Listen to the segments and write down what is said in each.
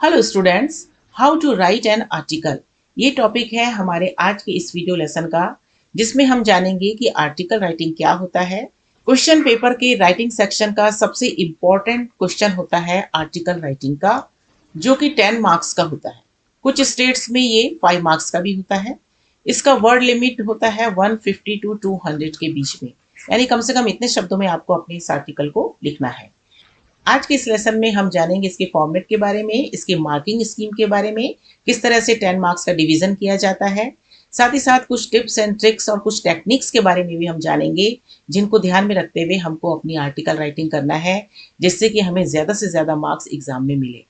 Hello students, how to write an article. ये topic है हमारे आज के इस वीडियो लेसन का, जिसमें हम जानेंगे कि आर्टिकल राइटिंग क्या होता है। क्वेश्चन पेपर के राइटिंग सेक्शन का सबसे इम्पोर्टेंट क्वेश्चन होता है आर्टिकल राइटिंग का, जो कि 10 मार्क्स का होता है। कुछ स्टेट्स में ये 5 मार्क्स का भी होता है। इसका वर्ड लिमिट होता है 150 टू 200 के बीच में, यानी कम से कम इतने शब्दों में आपको अपने इस आर्टिकल को लिखना है। आज के इस लेसन में हम जानेंगे इसके फॉर्मेट के बारे में, इसके मार्किंग स्कीम के बारे में, किस तरह से 10 मार्क्स का डिवीजन किया जाता है। साथ ही साथ कुछ टिप्स एंड ट्रिक्स और कुछ टेक्निक्स के बारे में भी हम जानेंगे, जिनको ध्यान में रखते हुए हमको अपनी आर्टिकल राइटिंग करना है, जिससे कि हमें ज़्यादा से ज़्यादा मार्क्स एग्जाम में मिले।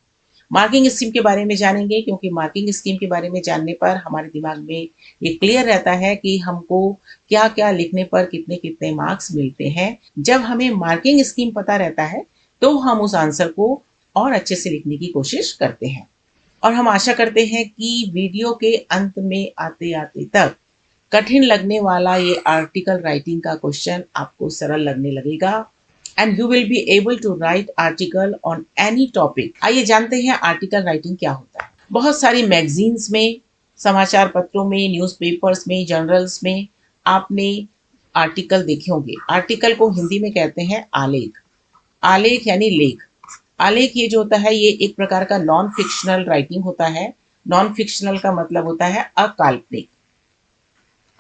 मार्किंग स्कीम के बारे में जानेंगे, क्योंकि मार्किंग स्कीम के बारे में जानने पर हमारे दिमाग में ये क्लियर रहता है कि हमको क्या क्या लिखने पर कितने कितने मार्क्स मिलते हैं। जब हमें मार्किंग स्कीम पता रहता है तो हम उस आंसर को और अच्छे से लिखने की कोशिश करते हैं। और हम आशा करते हैं कि वीडियो के अंत में आते आते तक कठिन लगने वाला ये आर्टिकल राइटिंग का क्वेश्चन आपको सरल लगने लगेगा, and you will be able to write article on any topic. आइए जानते हैं आर्टिकल राइटिंग क्या होता है। बहुत सारी मैगजीन्स में, समाचार पत्रों में, न्यूज़पेपर्स में, जर्नल्स में आपने आर्टिकल देखे होंगे। आर्टिकल को हिंदी में कहते हैं आलेख। आलेख यानी लेख। आलेख ये जो होता है, ये एक प्रकार का नॉन फिक्शनल राइटिंग होता है। नॉन फिक्शनल का मतलब होता है अकाल्पनिक।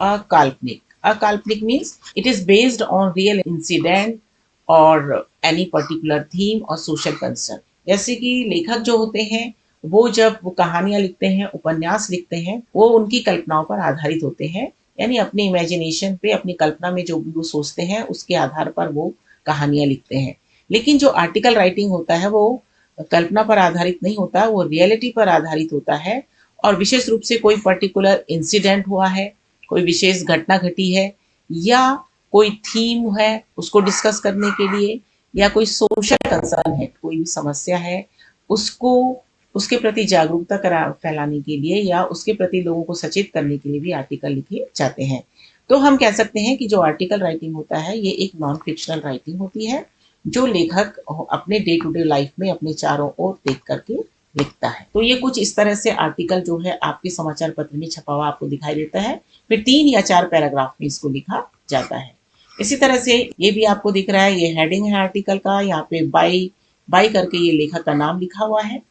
अकाल्पनिक अकाल्पनिक means it is based on real incident और एनी पर्टिकुलर थीम और सोशल कंसर्न। जैसे कि लेखक जो होते हैं, वो जब वो कहानियां लिखते हैं, उपन्यास लिखते हैं, वो उनकी कल्पनाओं पर आधारित होते हैं, यानी अपनी इमेजिनेशन पे, अपनी कल्पना में जो भी वो सोचते हैं उसके आधार पर वो कहानियां लिखते हैं। लेकिन जो आर्टिकल राइटिंग होता है वो कल्पना पर आधारित नहीं होता, वो रियलिटी पर आधारित होता है। और विशेष रूप से कोई पर्टिकुलर इंसिडेंट हुआ है, कोई विशेष घटना घटी है, या कोई थीम है उसको डिस्कस करने के लिए, या कोई सोशल कंसर्न है, कोई भी समस्या है, उसको उसके प्रति जागरूकता फैलाने के लिए या उसके प्रति लोगों को सचेत करने के लिए भी आर्टिकल लिखे जाते हैं। तो हम कह सकते हैं कि जो आर्टिकल राइटिंग होता है, ये एक नॉन फिक्शनल राइटिंग होती है, जो लेखक अपने डे टू डे लाइफ में अपने चारों ओर देख करके लिखता है। तो ये कुछ इस तरह से आर्टिकल जो है आपके समाचार पत्र में छपा हुआ आपको दिखाई देता है। फिर 3 या 4 पैराग्राफ में इसको लिखा जाता है। इसी तरह से ये भी आपको दिख रहा है, ये हेडिंग है आर्टिकल का। यहाँ पे बाई बाई करके ये लेखक का नाम लिखा हुआ है,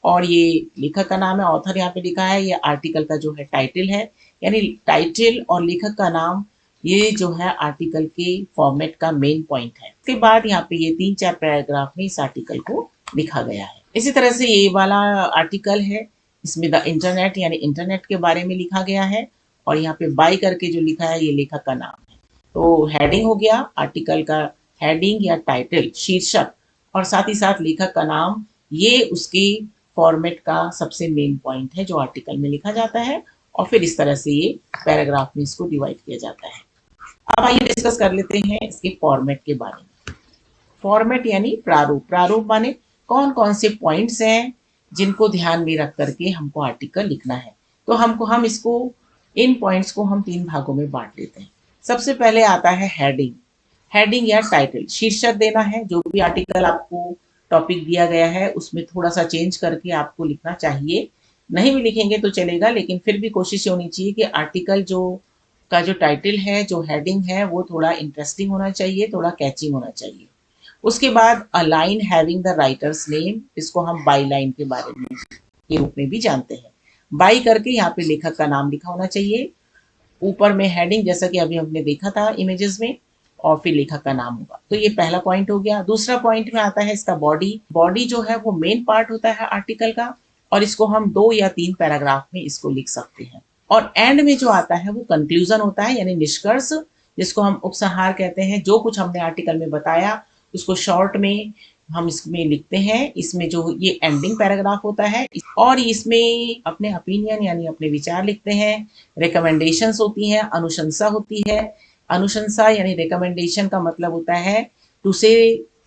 और ये लेखक का नाम है, ऑथर यहाँ पे लिखा है। ये आर्टिकल का जो है टाइटल है, यानी टाइटल और लेखक का नाम, ये जो है आर्टिकल के फॉर्मेट का मेन पॉइंट है। उसके बाद यहाँ पे ये 3-4 पैराग्राफ में इस आर्टिकल को लिखा गया है। इसी तरह से ये वाला आर्टिकल है, इसमें द इंटरनेट यानी इंटरनेट के बारे में लिखा गया है, और यहाँ पे बाई करके जो लिखा है ये लेखक का नाम है। तो हेडिंग हो गया आर्टिकल का, हेडिंग या टाइटल, शीर्षक, और साथ ही साथ लेखक का नाम, ये उसकी फॉर्मेट का सबसे मेन पॉइंट है जो आर्टिकल में लिखा जाता है। और फिर इस तरह से ये पैराग्राफ में इसको डिवाइड किया जाता है। अब आइए डिस्कस कर लेते हैं इसके फॉर्मेट के बारे में। फॉर्मेट यानी प्रारूप। प्रारूप माने कौन कौन से पॉइंट्स हैं जिनको ध्यान में रख करके हमको आर्टिकल लिखना है। तो हम इसको, इन पॉइंट्स को हम 3 भागों में बांट लेते हैं। सबसे पहले आता है हेडिंग। हेडिंग या टाइटल, शीर्षक देना है। जो भी आर्टिकल आपको टॉपिक दिया गया है उसमें थोड़ा सा चेंज करके आपको लिखना चाहिए। नहीं भी लिखेंगे तो चलेगा, लेकिन फिर भी कोशिश होनी चाहिए कि आर्टिकल जो टाइटल है, जो हेडिंग है, वो थोड़ा इंटरेस्टिंग होना चाहिए, थोड़ा कैचिंग होना चाहिए। उसके बाद a line having the writers name, इसको हम बाई लाइन के बारे में के रूप में भी जानते हैं। बाई करके यहाँ पे लेखक का नाम लिखा होना चाहिए। ऊपर में हेडिंग, जैसा कि अभी हमने देखा था इमेजेस में, और फिर लेखक का नाम होगा। तो ये पहला पॉइंट हो गया। दूसरा पॉइंट में आता है इसका बॉडी। बॉडी जो है वो मेन पार्ट होता है आर्टिकल का, और इसको हम 2 या 3 पैराग्राफ में इसको लिख सकते हैं। और एंड में जो आता है वो कंक्लूजन होता है, यानी निष्कर्ष, जिसको हम उपसंहार कहते हैं। जो कुछ हमने आर्टिकल में बताया उसको शॉर्ट में हम इसमें लिखते हैं। इसमें जो ये एंडिंग पैराग्राफ होता है, और इसमें अपने ओपिनियन यानी अपने विचार लिखते हैं। रिकमेंडेशंस होती हैं, अनुशंसा होती है। अनुशंसा यानी रिकमेंडेशन का मतलब होता है टू से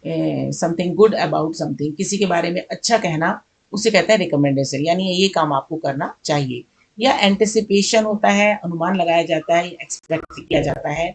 समथिंग गुड अबाउट समथिंग, किसी के बारे में अच्छा कहना, उसे कहते हैं रिकमेंडेशन, यानी ये काम आपको करना चाहिए। या एंटिसिपेशन होता है, अनुमान लगाया जाता है, एक्सपेक्ट किया जाता है,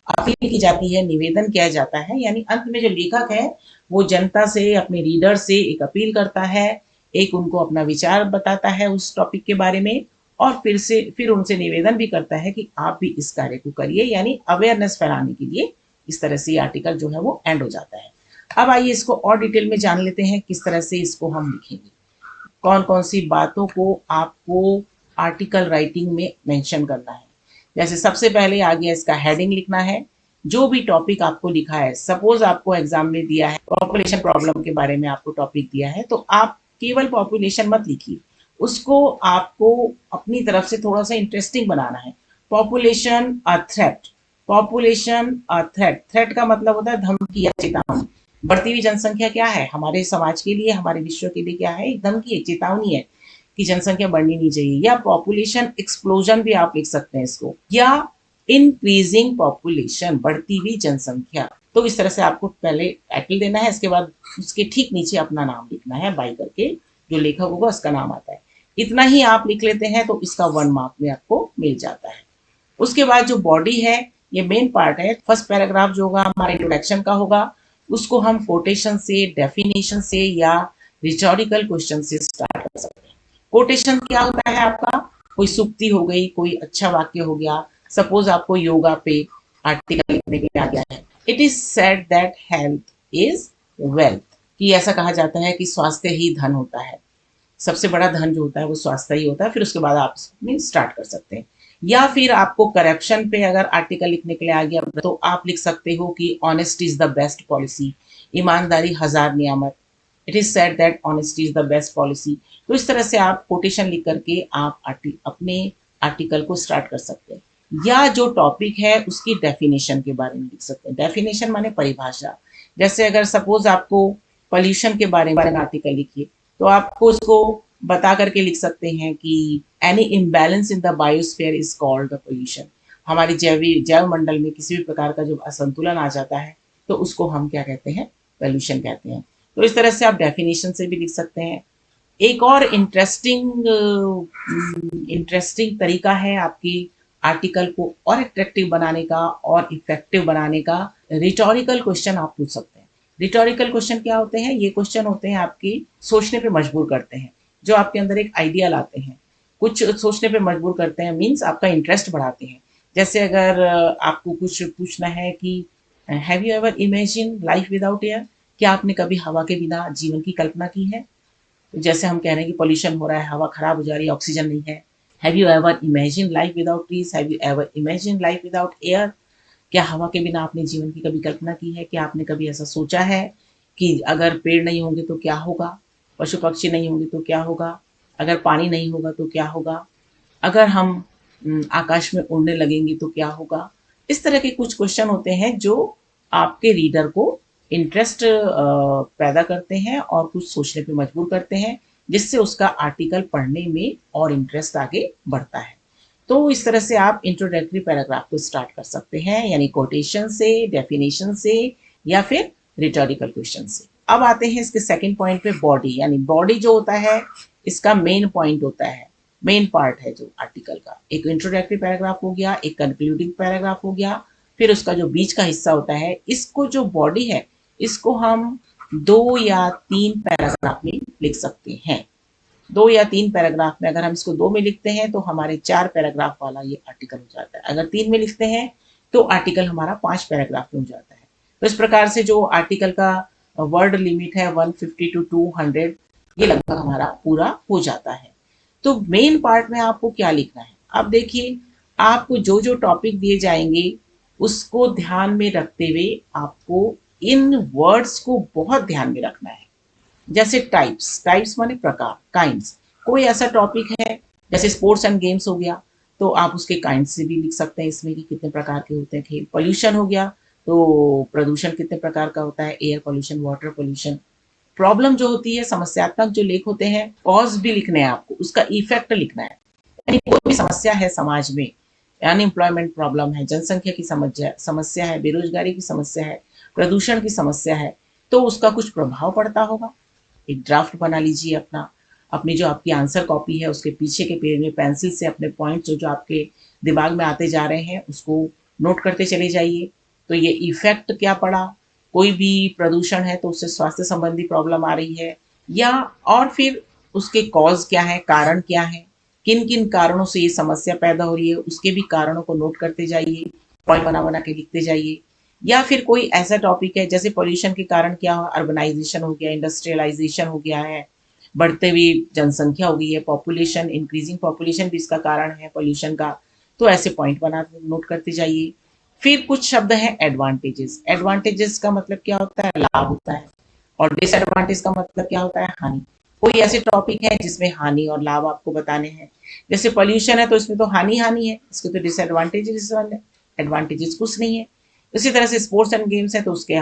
अपील की जाती है, निवेदन किया जाता है। यानी अंत में जो लेखक है वो जनता से, अपने रीडर से एक अपील करता है एक उनको अपना विचार बताता है उस टॉपिक के बारे में और फिर उनसे निवेदन भी करता है कि आप भी इस कार्य को करिए, यानी अवेयरनेस फैलाने के लिए इस तरह से ये आर्टिकल जो है वो एंड हो जाता है। अब आइए इसको और डिटेल में जान लेते हैं किस तरह से इसको हम लिखेंगे। कौन-कौन सी बातों को आपको आर्टिकल राइटिंग में मेंशन करना है। जैसे सबसे पहले आ गया इसका हेडिंग लिखना है। जो भी टॉपिक आपको लिखा है, सपोज़ आपको एग्ज़ाम में दिया है पॉपुलेशन प्रॉब्लम के बारे में आपको टॉपिक दिया है, तो आप केवल पॉपुलेशन मत लिखिए। उसको आपको अपनी तरफ से थोड़ा-सा इंटरेस्टिंग बनाना है। Population a threat, population a threat, threat का मतलब होता है धमकी या चेतावनी। बढ़ती हुई जनसंख्या क्या है? हमारे समाज के लिए, हमारे विश्व के लिए क्या है? एक धमकी है, चेतावनी है कि जनसंख्या बढ़नी नहीं चाहिए। या पॉपुलेशन एक्सप्लोजन भी आप लिख सकते हैं इसको, या इंक्रीजिंग पॉपुलेशन, बढ़ती हुई जनसंख्या। तो इस तरह से आपको पहले टाइटल देना है, इसके बाद उसके ठीक नीचे अपना नाम लिखना है बाई करके, जो लेखक होगा उसका नाम आता है। इतना ही आप लिख लेते हैं तो इसका 1 मार्क में आपको मिल जाता है। उसके बाद जो बॉडी है, ये मेन पार्ट है। फर्स्ट पैराग्राफ जो होगा हमारा इंट्रोडक्शन का होगा, उसको हम कोटेशन से, डेफिनेशन से या रिटोरिकल क्वेश्चन से स्टार्ट कर सकते हैं। कोटेशन क्या होता है आपका? कोई सूक्ति हो गई, कोई अच्छा वाक्य हो गया। सपोज आपको योगा पे आर्टिकल लिखने के लिए आ गया है, it is said that health is wealth, कि ऐसा कहा जाता है कि स्वास्थ्य ही धन होता है। सबसे बड़ा धन जो होता है वो स्वास्थ्य ही होता है। फिर उसके बाद आप इसमें स्टार्ट कर सकते हैं। या फिर आपको करप्शन पे अगर आर्टिकल लिखने के लिए आ गया तो आप लिख सकते हो कि honesty is the best policy, ईमानदारी हजार नियामत। It is said that honesty is the best policy. तो इस तरह से आप कोटेशन लिख करके आप अपने आर्टिकल को स्टार्ट कर सकते हैं। या जो टॉपिक है उसकी डेफिनेशन के बारे में लिख सकते हैं। डेफिनेशन माने परिभाषा। जैसे अगर सपोज आपको पॉल्यूशन के बारे में आर्टिकल लिखिए, तो आपको उसको बता करके लिख सकते हैं कि any imbalance in the biosphere is called the pollution. हमारी जैव मंडल में किसी भी प्रकार का जो असंतुलन आ जाता है तो उसको हम क्या कहते हैं? पोल्यूशन कहते हैं। तो इस तरह से आप डेफिनेशन से भी लिख सकते हैं। एक और इंटरेस्टिंग तरीका है आपकी आर्टिकल को और अट्रैक्टिव बनाने का और इफेक्टिव बनाने का, रिटोरिकल क्वेश्चन आप पूछ सकते हैं। रिटोरिकल क्वेश्चन क्या होते हैं? ये क्वेश्चन होते हैं आपकी सोचने पे मजबूर करते हैं, जो आपके अंदर एक आइडिया लाते हैं, कुछ सोचने पे मजबूर करते हैं, मीन्स आपका इंटरेस्ट बढ़ाते हैं। जैसे अगर आपको कुछ पूछना है कि have you ever imagine life without air, क्या आपने कभी हवा के बिना जीवन की कल्पना की है? जैसे हम कह रहे हैं कि पॉल्यूशन हो रहा है, हवा खराब हो जा रही है, ऑक्सीजन नहीं है। Have you ever imagine life without trees, have you ever imagine life without air, क्या हवा के बिना आपने जीवन की कभी कल्पना की है? क्या आपने कभी ऐसा सोचा है कि अगर पेड़ नहीं होंगे तो क्या होगा, पशु पक्षी नहीं होंगे तो क्या होगा, अगर पानी नहीं होगा तो क्या होगा, अगर हम आकाश में उड़ने लगेंगे तो क्या होगा? इस तरह के कुछ क्वेश्चन होते हैं जो आपके रीडर को इंटरेस्ट पैदा करते हैं और कुछ सोचने पे मजबूर करते हैं, जिससे उसका आर्टिकल पढ़ने में और इंटरेस्ट आगे बढ़ता है। तो इस तरह से आप इंट्रोडक्टरी पैराग्राफ को स्टार्ट कर सकते हैं, यानी कोटेशन से, डेफिनेशन से या फिर रिटोरिकल क्वेश्चन से। अब आते हैं इसके सेकंड पॉइंट पे, बॉडी। यानी बॉडी जो होता है इसका मेन पॉइंट होता है, मेन पार्ट है जो आर्टिकल का। एक इंट्रोडक्टरी पैराग्राफ हो गया, एक कंक्लूडिंग पैराग्राफ हो गया, फिर उसका जो बीच का हिस्सा होता है, इसको जो बॉडी है इसको हम 2 या 3 पैराग्राफ में लिख सकते हैं। 2 या 3 पैराग्राफ में, अगर हम इसको 2 में लिखते हैं तो हमारे 4 पैराग्राफ वाला ये आर्टिकल हो जाता है। अगर 3 में लिखते हैं तो आर्टिकल हमारा 5 पैराग्राफ में हो जाता है। तो इस प्रकार से जो आर्टिकल का वर्ड लिमिट है 150 टू 200, ये लगभग हमारा पूरा हो जाता है। तो मेन पार्ट में आपको क्या लिखना है? अब देखिए, आपको जो जो टॉपिक दिए जाएंगे उसको ध्यान में रखते हुए आपको इन वर्ड्स को बहुत ध्यान में रखना है। जैसे टाइप्स, टाइप्स माने प्रकार, काइंड्स। कोई ऐसा टॉपिक है जैसे स्पोर्ट्स एंड गेम्स हो गया तो आप उसके काइंड्स से भी लिख सकते हैं इसमें कि कितने प्रकार के होते हैं खेल। पॉल्यूशन हो गया तो प्रदूषण कितने प्रकार का होता है, air pollution, water pollution. Problem जो होती है, समस्यात्मक जो लेख होते हैं, कॉज भी लिखने हैं आपको, उसका इफेक्ट लिखना है। यानी कोई भी समस्या है समाज में, अनएम्प्लॉयमेंट प्रॉब्लम है, जनसंख्या की समस्या है, बेरोजगारी की समस्या है, प्रदूषण की समस्या है, तो उसका कुछ प्रभाव पड़ता होगा। एक ड्राफ्ट बना लीजिए अपना, अपनी जो आपकी आंसर कॉपी है उसके पीछे के पेज में पेंसिल से अपने पॉइंट्स जो आपके दिमाग में आते जा रहे हैं उसको नोट करते चले जाइए। तो ये इफेक्ट क्या पड़ा, कोई भी प्रदूषण है तो उससे स्वास्थ्य संबंधी प्रॉब्लम आ रही है, या और फिर उसके कॉज क्या है, कारण क्या है, किन किन कारणों से ये समस्या पैदा हो रही है, उसके भी कारणों को नोट करते जाइए, पॉइंट बना बना के लिखते जाइए। या फिर कोई ऐसा टॉपिक है जैसे पॉल्यूशन के कारण क्या हो, अर्बनाइजेशन हो गया, इंडस्ट्रियलाइजेशन हो गया है, बढ़ते हुई जनसंख्या हो गई है, पॉपुलेशन, इंक्रीजिंग पॉपुलेशन भी इसका कारण है पॉल्यूशन का। तो ऐसे पॉइंट बना नोट करते जाइए। फिर कुछ शब्द हैं एडवांटेजेस। एडवांटेजेस का मतलब क्या होता है, लाभ होता है, और डिसएडवांटेज का मतलब क्या होता है, हानि। कोई ऐसे टॉपिक है जिसमें हानि और लाभ आपको बताने हैं। जैसे पॉल्यूशन है तो इसमें तो हानि हानि है, इसके तो डिसएडवांटेजेस वाले, एडवांटेजेस कुछ नहीं है। इसी तरह से स्पोर्ट्स एंड गेम्स है तो उसके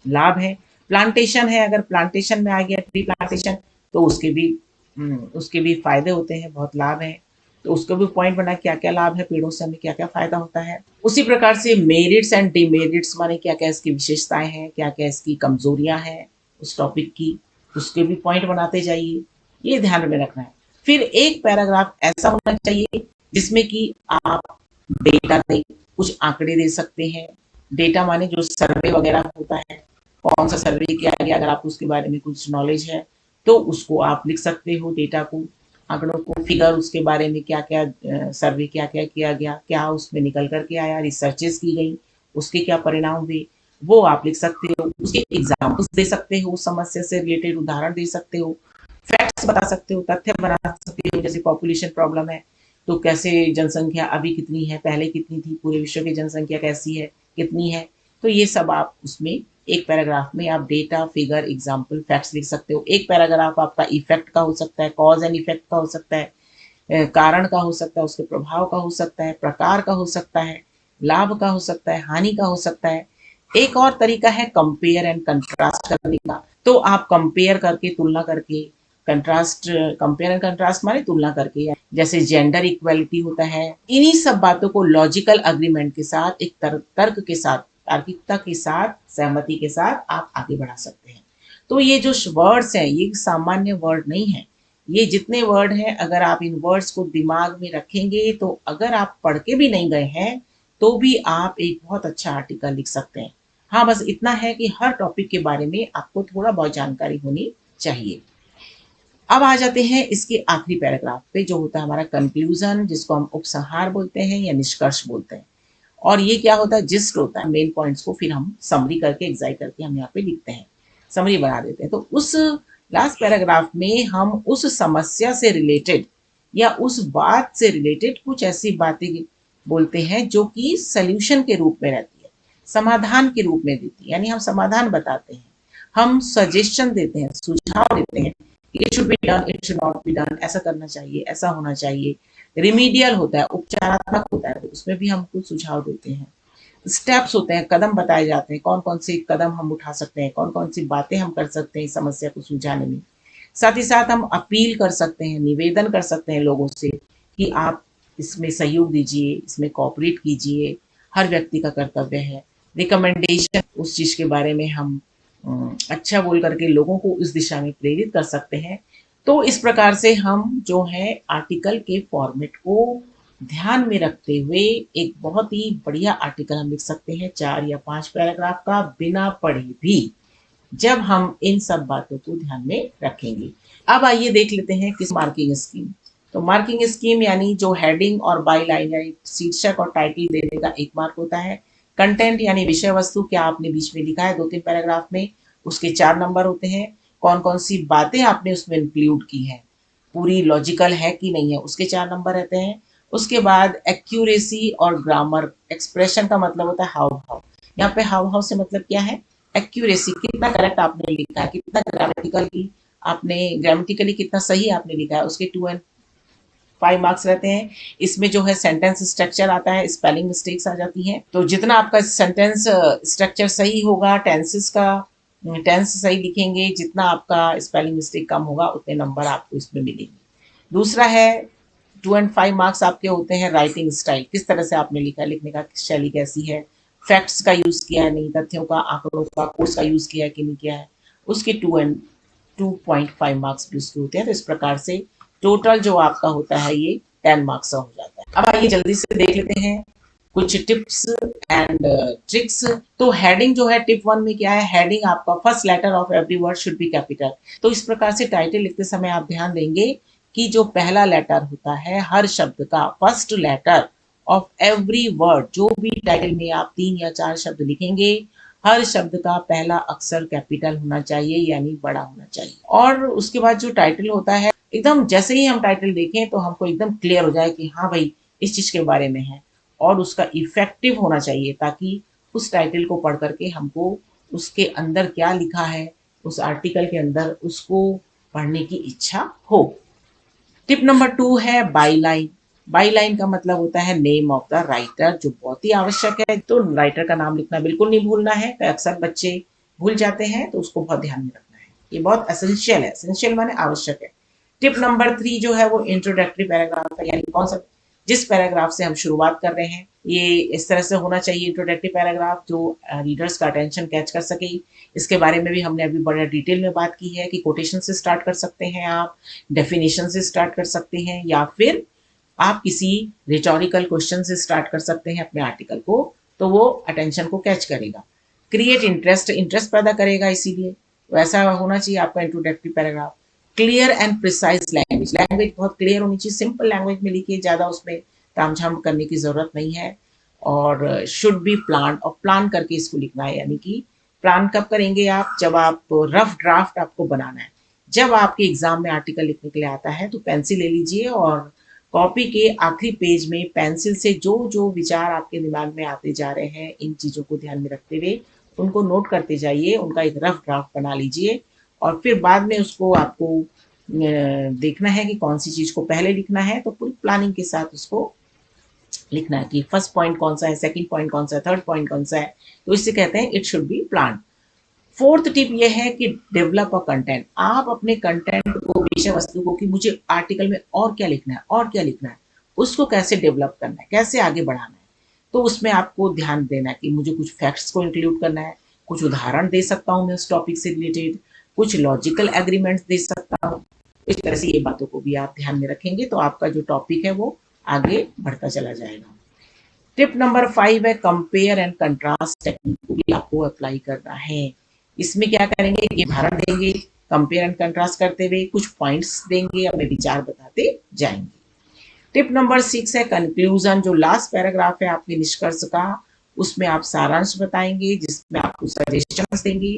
लाभ है। प्लांटेशन है, अगर प्लांटेशन में आ गया ट्री प्लांटेशन तो उसके भी फायदे होते हैं, बहुत लाभ है। तो उसको भी पॉइंट बना क्या क्या लाभ है, पेड़ों से हमें क्या क्या फायदा होता है। उसी प्रकार से मेरिट्स एंड डिमेरिट्स माने क्या क्या इसकी विशेषताएं हैं, क्या क्या इसकी कमजोरियां हैं उस टॉपिक की, उसके भी पॉइंट बनाते जाइए। ये ध्यान में रखना है। फिर एक पैराग्राफ ऐसा होना चाहिए जिसमें कि आप डेटा दें, कुछ आंकड़े दे सकते हैं। डेटा माने जो सर्वे वगैरह होता है, कौन सा सर्वे किया गया, अगर आपको उसके बारे में कुछ नॉलेज है तो उसको आप लिख सकते हो, डेटा को, आंकड़ों को, फिगर उसके बारे में क्या क्या सर्वे क्या क्या किया गया, क्या उसमें निकल करके आया, रिसर्चेस की गई, उसके क्या परिणाम हुए, वो आप लिख सकते हो। उसके एग्जाम्पल्स दे सकते हो, समस्या से रिलेटेड उदाहरण दे सकते हो, फैक्ट्स बता सकते हो, तथ्य बना सकते हो। जैसे पॉपुलेशन प्रॉब्लम है तो कैसे जनसंख्या अभी कितनी है, पहले कितनी थी, पूरे विश्व की जनसंख्या कैसी है, कितनी है। तो ये सब आप उसमें एक पैराग्राफ में आप डेटा, फिगर, एग्जाम्पल, फैक्ट्स लिख सकते हो। एक पैराग्राफ आपका इफेक्ट का हो सकता है, कॉज एंड इफेक्ट का हो सकता है, कारण का हो सकता है, उसके प्रभाव का हो सकता है, प्रकार का हो सकता है, लाभ का हो सकता है, हानि का हो सकता है। एक और तरीका है कंपेयर एंड कंट्रास्ट करने का। तो आप कंपेयर करके, तुलना करके, कंट्रास्ट, कंपेयर एंड कंट्रास्ट माने तुलना करके, जैसे जेंडर इक्वलिटी होता है। इन्हीं सब बातों को लॉजिकल अग्रीमेंट के साथ, एक तर्क के साथ, तार्किकता के साथ, सहमति के साथ आप आगे बढ़ा सकते हैं। तो ये जो वर्ड्स हैं ये सामान्य वर्ड नहीं है। ये जितने वर्ड हैं, अगर आप इन वर्ड्स को दिमाग में रखेंगे तो अगर आप पढ़ के भी नहीं गए हैं तो भी आप एक बहुत अच्छा आर्टिकल लिख सकते हैं। हाँ, बस इतना है कि हर टॉपिक के बारे में आपको थोड़ा बहुत जानकारी होनी चाहिए। अब आ जाते हैं इसके आखिरी पैराग्राफ पे, जो होता है हमारा कंक्लूजन, जिसको हम उपसंहार बोलते हैं या निष्कर्ष बोलते हैं। और ये क्या होता है, जिस्ट होता है, मेन पॉइंट्स को फिर हम समरी करके, एग्जाइट करके हम यहाँ पे लिखते हैं, समरी बना देते हैं। तो उस लास्ट पैराग्राफ में हम उस समस्या से रिलेटेड या उस बात से रिलेटेड कुछ ऐसी बातें बोलते हैं जो कि सल्यूशन के रूप में रहती है, समाधान के रूप में देती है। यानी हम समाधान बताते हैं, हम सजेशन देते हैं, सुझाव देते हैं, it should be done, it should not be done, ऐसा करना चाहिए, ऐसा होना चाहिए। रिमीडियल होता है, उपचारात्मक होता है, तो उसमें भी हम कुछ सुझाव देते हैं। स्टेप्स होते हैं, कदम बताए जाते हैं, कौन कौन से कदम हम उठा सकते हैं, कौन कौन सी बातें हम कर सकते हैं समस्या को सुलझाने में। साथ ही साथ हम अपील कर सकते हैं, निवेदन कर सकते हैं लोगों से कि आप इसमें सहयोग दीजिए, इसमें कोऑपरेट कीजिए, हर व्यक्ति का कर्तव्य है। रिकमेंडेशन, उस चीज के बारे में हम अच्छा बोल करके लोगों को इस दिशा में प्रेरित कर सकते हैं। तो इस प्रकार से हम जो है आर्टिकल के फॉर्मेट को ध्यान में रखते हुए एक बहुत ही बढ़िया आर्टिकल हम लिख सकते हैं, 4 या 5 पैराग्राफ का, बिना पढ़े भी, जब हम इन सब बातों को ध्यान में रखेंगे। अब आइए देख लेते हैं किस मार्किंग स्कीम। तो मार्किंग स्कीम यानी जो हेडिंग और बाई लाइन यानी शीर्षक और टाइटल देने का 1 मार्क होता है। कंटेंट यानी विषय वस्तु, क्या आपने बीच में लिखा है 2-3 पैराग्राफ में, उसके 4 नंबर होते हैं। कौन कौन सी बातें आपने उसमें इंक्लूड की हैं, पूरी लॉजिकल है कि नहीं है, उसके 4 नंबर रहते हैं। उसके बाद एक्यूरेसी और ग्रामर, एक्सप्रेशन का मतलब होता है हाव भाव। यहाँ पे हाव भाव से मतलब क्या है, एक्यूरेसी, कितना करेक्ट आपने लिखा है, कितना ग्रामेटिकली कितना सही आपने लिखा है, उसके 2 एंड 5 मार्क्स रहते हैं। इसमें जो है सेंटेंस स्ट्रक्चर आता है, स्पेलिंग मिस्टेक्स आ जाती हैं। तो जितना आपका सेंटेंस स्ट्रक्चर सही होगा, टेंस सही लिखेंगे, जितना आपका स्पेलिंग मिस्टेक कम होगा, उतने नंबर आपको इसमें मिलेंगे। दूसरा है 2 एंड 5 मार्क्स आपके होते हैं राइटिंग स्टाइल, किस तरह से आपने लिखा है, लिखने का शैली कैसी है, फैक्ट्स का यूज किया है नहीं, तथ्यों का, आंकड़ों का, कोर्स का यूज किया है कि नहीं किया है। उसके 2.5 मार्क्स भी उसके होते हैं। तो इस प्रकार से टोटल जो आपका होता है ये 10 मार्क्स का हो जाता है। अब आइए जल्दी से देख लेते हैं कुछ टिप्स एंड ट्रिक्स। तो हेडिंग जो है टिप 1 में क्या है, हेडिंग आपका first letter of every word should be capital. तो इस प्रकार से टाइटल लिखते समय आप ध्यान देंगे कि जो पहला लेटर होता है हर शब्द का, first letter of every word, जो भी टाइटल में आप 3 या 4 शब्द लिखेंगे, हर शब्द का पहला अक्षर कैपिटल होना चाहिए, यानी बड़ा होना चाहिए। और उसके बाद जो टाइटल होता है, एकदम जैसे ही हम टाइटल देखें तो हमको एकदम क्लियर हो जाए कि हाँ भाई इस चीज के बारे में है, और उसका इफेक्टिव होना चाहिए, ताकि उस टाइटल को पढ़ करके हमको उसके अंदर क्या लिखा है, उस आर्टिकल के अंदर उसको पढ़ने की इच्छा हो। टिप नंबर 2 है बाई लाइन। बाई लाइन का मतलब होता है नेम ऑफ द राइटर, जो बहुत ही आवश्यक है। तो राइटर का नाम लिखना बिल्कुल नहीं भूलना है, अक्सर बच्चे भूल जाते हैं, तो उसको बहुत ध्यान में रखना है। ये बहुत एसेंशियल है, एसेंशियल माने आवश्यक है। टिप नंबर 3 जो है वो इंट्रोडक्टरी पैराग्राफ है, यानी कौन सा, जिस पैराग्राफ से हम शुरुआत कर रहे हैं, ये इस तरह से होना चाहिए इंट्रोडक्टरी पैराग्राफ, जो रीडर्स का अटेंशन कैच कर सके। इसके बारे में भी हमने अभी बड़ा डिटेल में बात की है कि कोटेशन से स्टार्ट कर सकते हैं आप, डेफिनेशन से स्टार्ट कर सकते हैं, या फिर आप किसी रिटोरिकल क्वेश्चन से स्टार्ट कर सकते हैं अपने आर्टिकल को, तो वो अटेंशन को कैच करेगा। क्रिएट इंटरेस्ट, इंटरेस्ट पैदा करेगा, इसीलिए वैसा होना चाहिए आपका introductory paragraph. Clear and precise language, language बहुत क्लियर होनी चाहिए, सिंपल लैंग्वेज में लिखिए, ज़्यादा उसमें तामझाम करने की ज़रूरत नहीं है। और शुड बी प्लान, और प्लान करके इसको लिखना है, यानी कि प्लान कब करेंगे आप, जब आप रफ ड्राफ्ट आपको बनाना है, जब आपके एग्जाम में आर्टिकल लिखने के लिए आता है तो पेंसिल ले लीजिए और कॉपी के आखिरी पेज में पेंसिल से जो जो विचार आपके दिमाग में आते जा रहे हैं, इन चीज़ों को ध्यान में रखते हुए उनको नोट करते जाइए, उनका एक रफ ड्राफ्ट बना लीजिए, और फिर बाद में उसको आपको देखना है कि कौन सी चीज़ को पहले लिखना है, तो पूरी प्लानिंग के साथ उसको लिखना है कि फर्स्ट पॉइंट कौन सा है, सेकंड पॉइंट कौन सा है, थर्ड पॉइंट कौन सा है। तो इससे कहते हैं it should be plan. Fourth tip ये है कि डेवलप अ कंटेंट। आप अपने कंटेंट को, विषय वस्तु को, कि मुझे आर्टिकल में और क्या लिखना है, और क्या लिखना है, उसको कैसे डेवलप करना है, कैसे आगे बढ़ाना है। तो उसमें आपको ध्यान देना है कि मुझे कुछ फैक्ट्स को इंक्लूड करना है, कुछ उदाहरण दे सकता हूँ मैं उस टॉपिक से रिलेटेड, कुछ लॉजिकल एग्रीमेंट्स दे सकता हूँ। इस तरह से ये बातों को भी आप ध्यान में रखेंगे तो आपका जो टॉपिक है वो आगे बढ़ता चला जाएगा। टिप नंबर 5 है कंपेयर एंड कंट्रास्ट टेक्निक को भी आपको अप्लाई करना है। इसमें क्या करेंगे कि उदाहरण देंगे, कंपेयर एंड कंट्रास्ट करते हुए कुछ पॉइंट्स देंगे, अपने विचार बताते जाएंगे। टिप नंबर 6 है कंक्लूजन। जो लास्ट पैराग्राफ है आपके निष्कर्ष का, उसमें आप सारांश बताएंगे, जिसमें आप कुछ सजेशंस देंगे,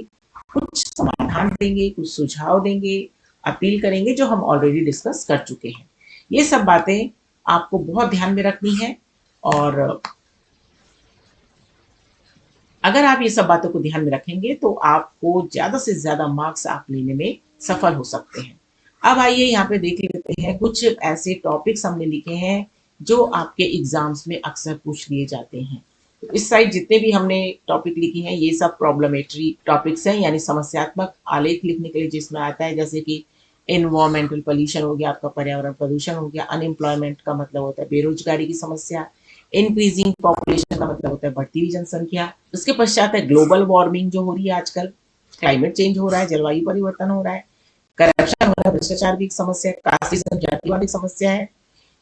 कुछ समाधान देंगे, कुछ सुझाव देंगे, अपील करेंगे, जो हम ऑलरेडी डिस्कस कर चुके हैं। ये सब बातें आपको बहुत ध्यान में रखनी है, और अगर आप ये सब बातों को ध्यान में रखेंगे तो आपको ज़्यादा से ज़्यादा मार्क्स आप लेने में सफल हो सकते हैं। अब आइए यहाँ पे देख लेते हैं कुछ ऐसे टॉपिक्स हमने लिखे हैं जो आपके एग्जाम्स में अक्सर पूछ लिए जाते हैं। तो इस साइड जितने भी हमने टॉपिक लिखे हैं ये सब प्रॉब्लमेटरी टॉपिक्स हैं, यानी समस्यात्मक आलेख लिखने के लिए जिसमें आता है, जैसे कि एनवायरमेंटल पोल्यूशन हो गया, आपका पर्यावरण प्रदूषण हो गया, अनएम्प्लॉयमेंट का मतलब होता है बेरोजगारी की समस्या, इंक्रीजिंग पॉपुलेशन का मतलब होता है बढ़ती हुई जनसंख्या, उसके पश्चात है ग्लोबल वार्मिंग जो हो रही है आजकल, क्लाइमेट चेंज हो रहा है, जलवायु परिवर्तन हो रहा है, करप्शन हो रहा है, भ्रष्टाचार की समस्या, कास्टिज्म जातिवाद की समस्या है।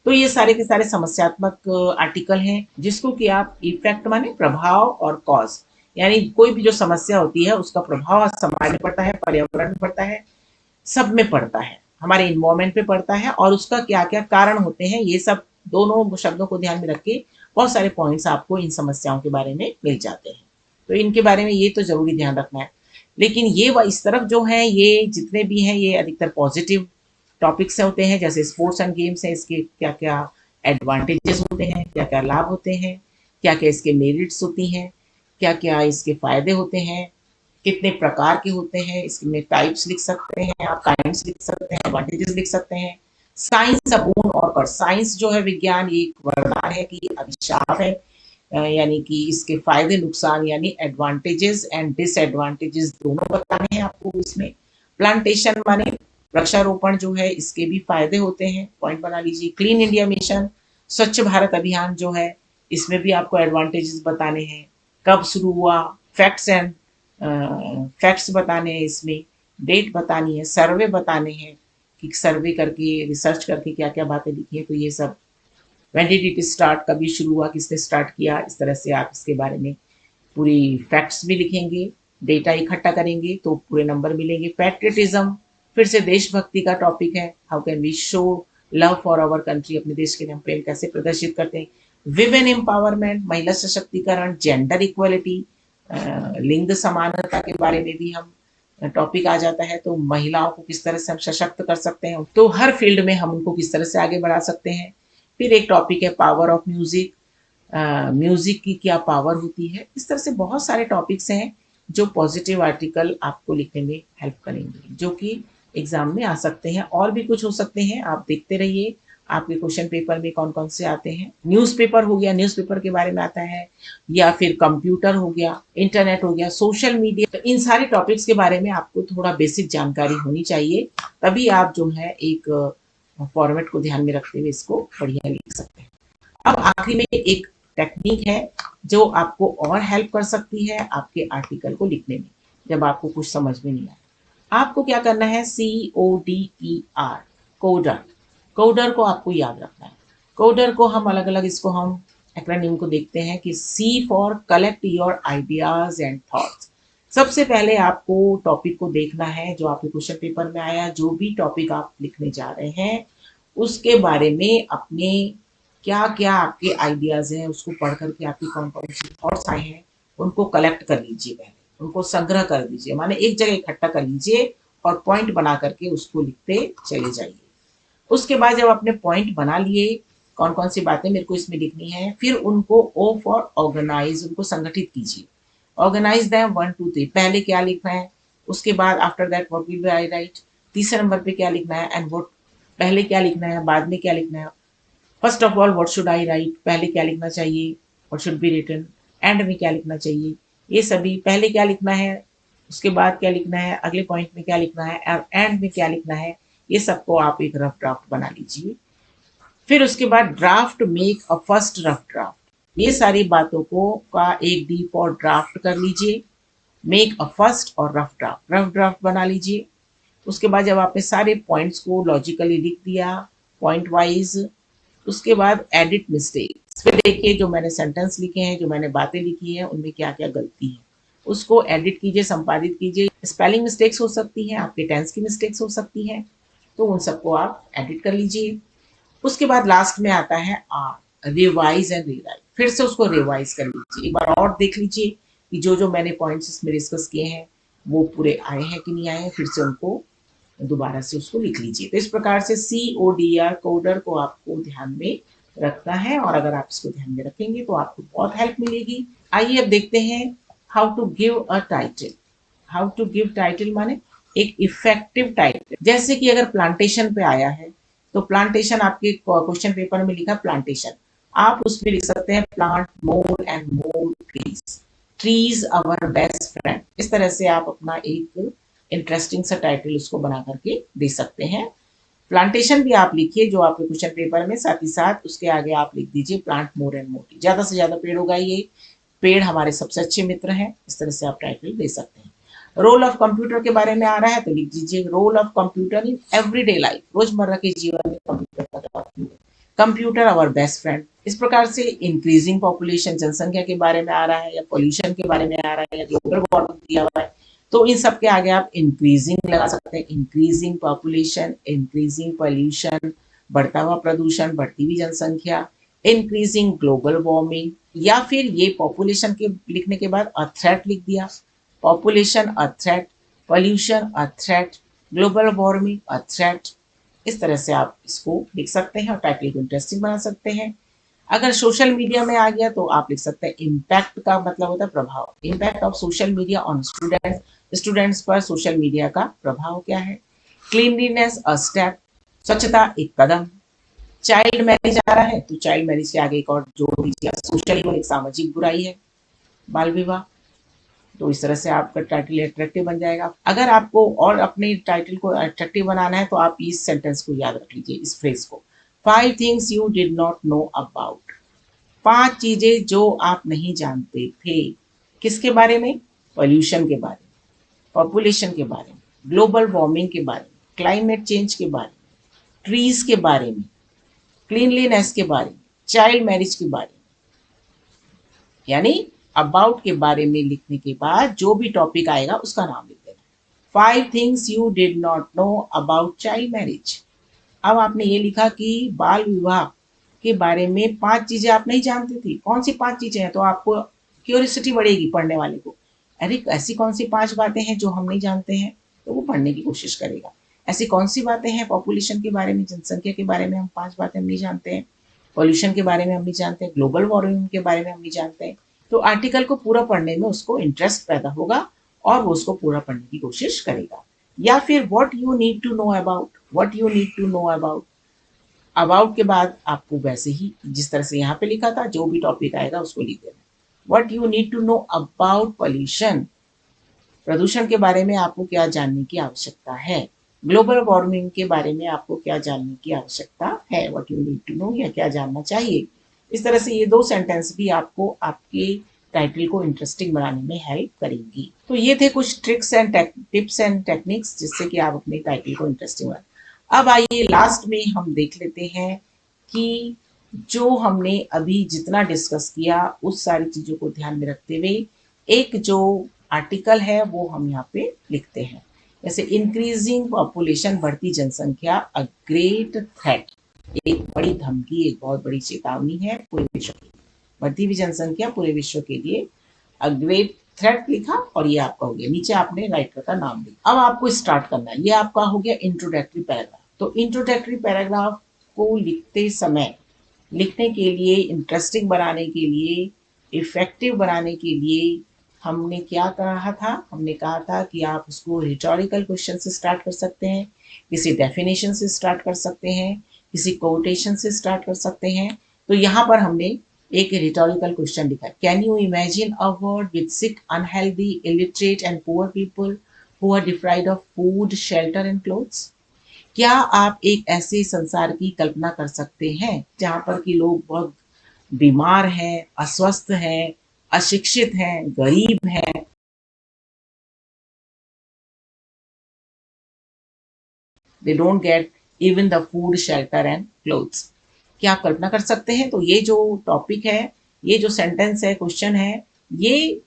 तो ये सारे के सारे समस्यात्मक आर्टिकल हैं, जिसको कि आप इफेक्ट माने प्रभाव और कॉज, यानी कोई भी जो समस्या होती है उसका प्रभाव समाज में पड़ता है, पर्यावरण में पड़ता है, सब में पड़ता है, हमारे इन्वायरमेंट पे पड़ता है, और उसका क्या क्या कारण होते हैं, ये सब दोनों शब्दों को ध्यान में रख के बहुत सारे पॉइंट्स आपको इन समस्याओं के बारे में मिल जाते हैं। तो इनके बारे में ये तो जरूरी ध्यान रखना है। लेकिन ये इस तरफ जो है, ये जितने भी हैं ये अधिकतर पॉजिटिव टॉपिक्स होते हैं, जैसे स्पोर्ट्स एंड गेम्स है, इसके क्या क्या एडवांटेजेस होते हैं, क्या क्या लाभ होते हैं, क्या क्या इसके मेरिट्स होती हैं, क्या क्या इसके फायदे होते हैं, कितने प्रकार के होते हैं, इसमें टाइप्स लिख सकते हैं आप, काइंड्स लिख सकते हैं, एडवांटेजेस लिख सकते हैं। साइंस अपूर्ण और कर, साइंस जो है विज्ञान एक वरदान है कि अभिशाप है, यानी कि इसके फायदे नुकसान यानी एडवांटेजेस एंड डिसएडवांटेजेस दोनों बताने हैं आपको इसमें। प्लांटेशन माने वृक्षारोपण जो है, इसके भी फायदे होते हैं, पॉइंट बना लीजिए। क्लीन इंडिया मिशन, स्वच्छ भारत अभियान जो है, इसमें भी आपको एडवांटेजेस बताने हैं, कब शुरू हुआ, फैक्ट्स एंड फैक्ट्स बताने हैं इसमें, डेट बतानी है, सर्वे बताने हैं कि सर्वे करके रिसर्च करके क्या क्या बातें लिखी है, तो ये सब व्हेन डिड इट स्टार्ट, कभी शुरू हुआ, किसने स्टार्ट किया, इस तरह से आप इसके बारे में पूरी फैक्ट्स भी लिखेंगे, डेटा इकट्ठा करेंगे तो पूरे नंबर मिलेंगे। पैट्रियटिज्म, फिर से देशभक्ति का टॉपिक है। How can we show love for our country, अपने देश के लिए हम प्रेम कैसे प्रदर्शित करते हैं। विमेन एम्पावरमेंट, महिला सशक्तिकरण, जेंडर इक्वलिटी, लिंग समानता के बारे में भी हम टॉपिक आ जाता है। तो महिलाओं को किस तरह से हम सशक्त कर सकते हैं, तो हर फील्ड में हम उनको किस तरह से आगे बढ़ा सकते हैं। फिर एक टॉपिक है पावर ऑफ म्यूजिक, म्यूजिक की क्या पावर होती है। इस तरह से बहुत सारे टॉपिक्स हैं जो पॉजिटिव आर्टिकल आपको लिखने में हेल्प करेंगे, जो कि एग्जाम में आ सकते हैं। और भी कुछ हो सकते हैं, आप देखते रहिए आपके क्वेश्चन पेपर में कौन कौन से आते हैं। न्यूज़पेपर हो गया, न्यूज़पेपर के बारे में आता है, या फिर कंप्यूटर हो गया, इंटरनेट हो गया, सोशल मीडिया। तो इन सारे टॉपिक्स के बारे में आपको थोड़ा बेसिक जानकारी होनी चाहिए, तभी आप जो है एक फॉर्मेट को ध्यान में रखते हुए इसको बढ़िया लिख सकते हैं। अब आखिरी में एक टेक्निक है जो आपको और हेल्प कर सकती है आपके आर्टिकल को लिखने में, जब आपको कुछ समझ में नहीं आए। आपको क्या करना है, CODER, कोडर, कोडर को आपको याद रखना है। कोडर को हम अलग अलग, इसको हम एक्रोनिम को देखते हैं कि C for collect your ideas and thoughts. सबसे पहले आपको टॉपिक को देखना है जो आपके क्वेश्चन पेपर में आया। जो भी टॉपिक आप लिखने जा रहे हैं उसके बारे में अपने क्या क्या आपके आइडियाज हैं, उसको पढ़ करके आपकी कौन कौन सी थॉट्स आए हैं उनको कलेक्ट कर लीजिए, पहले उनको संग्रह कर दीजिए, माने एक जगह इकट्ठा कर लीजिए और पॉइंट बना करके उसको लिखते चले जाइए। उसके बाद जब आपने पॉइंट बना लिए कौन कौन सी बातें मेरे को इसमें लिखनी है, फिर उनको O फॉर ऑर्गेनाइज, उनको संगठित कीजिए। ऑर्गेनाइज दैम 1 2 3, पहले क्या लिखना है, उसके बाद after that what will I right, तीसरे नंबर पे क्या लिखना है, एंड व्हाट, पहले क्या लिखना है, बाद में क्या लिखना है। First of all what should I write, पहले क्या लिखना चाहिए, what should be written, end में क्या लिखना चाहिए। ये सभी पहले क्या लिखना है, उसके बाद क्या लिखना है, अगले पॉइंट में क्या लिखना है, और एंड में क्या लिखना है, ये सबको आप एक रफ ड्राफ्ट बना लीजिए। फिर उसके बाद draft make a first rough draft, ये सारी बातों को का एक डी फॉर ड्राफ्ट कर लीजिए। मेक अ फर्स्ट और रफ ड्राफ्ट बना लीजिए। उसके बाद जब आपने सारे पॉइंट्स को लॉजिकली लिख दिया पॉइंट वाइज, उसके बाद एडिट मिस्टेक्स, फिर देखिए जो मैंने सेंटेंस लिखे हैं, जो मैंने बातें लिखी हैं, उनमें क्या क्या गलती है, उसको एडिट कीजिए, संपादित कीजिए। स्पेलिंग मिस्टेक्स हो सकती हैं, आपके टेंस की मिस्टेक्स हो सकती हैं, तो उन सबको आप एडिट कर लीजिए। उसके बाद लास्ट में आता है आर, रिवाइज एंड रीराइट, फिर से उसको रिवाइज कर लीजिए, एक बार और देख लीजिए कि जो मैंने पॉइंट्स इसमें डिस्कस किए हैं वो पूरे आए हैं कि नहीं आए हैं, फिर से उनको दोबारा से उसको लिख लीजिए। तो इस प्रकार से CODER, कोडर को आपको ध्यान में रखना है, और अगर आप इसको ध्यान में रखेंगे तो आपको बहुत हेल्प मिलेगी। आइए अब देखते हैं how to give a title. How to give title माने एक इफेक्टिव टाइटल। जैसे कि अगर प्लांटेशन पे आया है तो प्लांटेशन आपके क्वेश्चन पेपर में लिखा प्लांटेशन, आप उसमें लिख सकते हैं plant more and more trees, trees our best friend. इस तरह से आप अपना एक इंटरेस्टिंग सा टाइटल उसको बना करके दे सकते हैं। प्लांटेशन भी आप लिखिए जो आपके क्वेश्चन पेपर में, साथ ही साथ उसके आगे आप लिख दीजिए प्लांट मोर एंड मोर, ज्यादा से ज्यादा पेड़ उगाइए, पेड़ हमारे सबसे अच्छे मित्र हैं। इस तरह से आप टाइटल दे सकते हैं। रोल ऑफ कंप्यूटर के बारे में आ रहा है तो लिख दीजिए role of computer in everyday life, रोजमर्रा के जीवन में कंप्यूटर का, कंप्यूटर आवर बेस्ट फ्रेंड। इस प्रकार से इंक्रीजिंग पॉपुलेशन, जनसंख्या के बारे में आ रहा है, या पोल्यूशन के बारे में आ रहा है, या ग्लोबल वार्मिंग दिया हुआ है, तो इन सब के आगे आप इंक्रीजिंग लगा सकते हैं। इंक्रीजिंग पॉपुलेशन, इंक्रीजिंग पोल्यूशन, बढ़ता हुआ प्रदूषण, बढ़ती हुई जनसंख्या, इंक्रीजिंग ग्लोबल वार्मिंग, या फिर ये पॉपुलेशन के लिखने के बाद अ थ्रेट लिख दिया, population a threat, pollution a threat, global warming a threat. इस तरह से आप इसको लिख सकते हैं और टाइटल को इंटरेस्टिंग बना सकते हैं। अगर सोशल मीडिया में आ गया तो आप लिख सकते हैं इम्पैक्ट, का मतलब होता है प्रभाव, impact of social media on students, students पर सोशल मीडिया का प्रभाव क्या है। क्लीनलीनेस अ स्टेप, स्वच्छता एक कदम। चाइल्ड मैरिज आ रहा है तो चाइल्ड मैरिज के आगे एक और जोड़ दीजिए, सोशल एक सामाजिक बुराई है, बाल विवाह। तो इस तरह से आपका टाइटल अट्रैक्टिव बन जाएगा। अगर आपको और अपने टाइटल को अट्रैक्टिव बनाना है तो आप इस सेंटेंस को याद रख लीजिए, इस फ्रेज को, 5 things you did not know about, 5 चीजें जो आप नहीं जानते थे। किसके बारे में, पोल्यूशन के बारे में, पॉपुलेशन के बारे में, ग्लोबल वार्मिंग के बारे में, क्लाइमेट चेंज के बारे में, ट्रीज के बारे में, क्लीनलीनेस के बारे में, चाइल्ड मैरिज के बारे में, यानी अबाउट के बारे में लिखने के बाद जो भी टॉपिक आएगा उसका नाम लिख देना। 5 things you did not know about child marriage. अब आपने ये लिखा कि बाल विवाह के बारे में 5 चीजें आप नहीं जानती थी। कौन सी 5 चीजें हैं? तो आपको क्यूरियोसिटी बढ़ेगी पढ़ने वाले को। अरे ऐसी कौन सी 5 बातें हैं जो हम नहीं जानते हैं, तो वो पढ़ने की कोशिश करेगा। ऐसी कौन सी बातें हैं पॉपुलेशन के बारे में, जनसंख्या के बारे में हम 5 बातें हम नहीं जानते हैं, पॉल्यूशन के बारे में हम नहीं जानते हैं, ग्लोबल वार्मिंग के बारे में हम नहीं जानते हैं। तो आर्टिकल को पूरा पढ़ने में उसको इंटरेस्ट पैदा होगा और वो उसको पूरा पढ़ने की कोशिश करेगा। या फिर what you need to know about, what you need to know about. About के बाद आपको वैसे ही जिस तरह से यहाँ पे लिखा था जो भी टॉपिक आएगा उसको लिख देना। What you need to know about pollution, प्रदूषण के बारे में आपको क्या जानने की आवश्यकता है। ग्लोबल वार्मिंग के बारे में आपको क्या जानने की आवश्यकता है, what you need to know, या क्या जानना चाहिए। इस तरह से ये 2 सेंटेंस भी आपको आपके टाइटल को इंटरेस्टिंग बनाने में हेल्प करेंगी। तो ये थे कुछ टिप्स एंड टेक्निक्स जिससे कि आप अपने टाइटल को इंटरेस्टिंग बनाए। अब आइए लास्ट में हम देख लेते हैं कि जो हमने अभी जितना डिस्कस किया उस सारी चीजों को ध्यान में रखते हुए एक जो आर्टिकल है वो हम यहाँ पे लिखते हैं। जैसे इंक्रीजिंग पॉपुलेशन, बढ़ती जनसंख्या, अ ग्रेट थ्रेट, एक बड़ी धमकी, एक बहुत बड़ी चेतावनी है पूरे विश्व के लिए। बढ़ती हुई जनसंख्या पूरे विश्व के लिए अ ग्रेट थ्रेट लिखा और ये आपका हो गया। नीचे आपने राइटर का नाम लिखा। अब आपको स्टार्ट करना है। ये आपका हो गया इंट्रोडक्टरी पैराग्राफ। तो इंट्रोडक्टरी पैराग्राफ को लिखते समय, लिखने के लिए, इंटरेस्टिंग बनाने के लिए, इफेक्टिव बनाने के लिए हमने क्या कहा था? हमने कहा था कि आप उसको रिटोरिकल क्वेश्चन से स्टार्ट कर सकते हैं, किसी डेफिनेशन से स्टार्ट कर सकते हैं, किसी कोटेशन से स्टार्ट कर सकते हैं। तो यहाँ पर हमने एक रिटोरिकल क्वेश्चन लिखा, can you imagine a world with sick, unhealthy, illiterate and poor people who are deprived of food, shelter and clothes. क्या आप एक ऐसे संसार की कल्पना कर सकते हैं जहाँ पर कि लोग बहुत बीमार हैं, अस्वस्थ हैं, अशिक्षित हैं, गरीब हैं, they don't get even the food, shelter and clothes. क्या आप कल्पना कर सकते हैं? तो ये जो टॉपिक है, ये जो सेंटेंस है, क्वेश्चन है, ये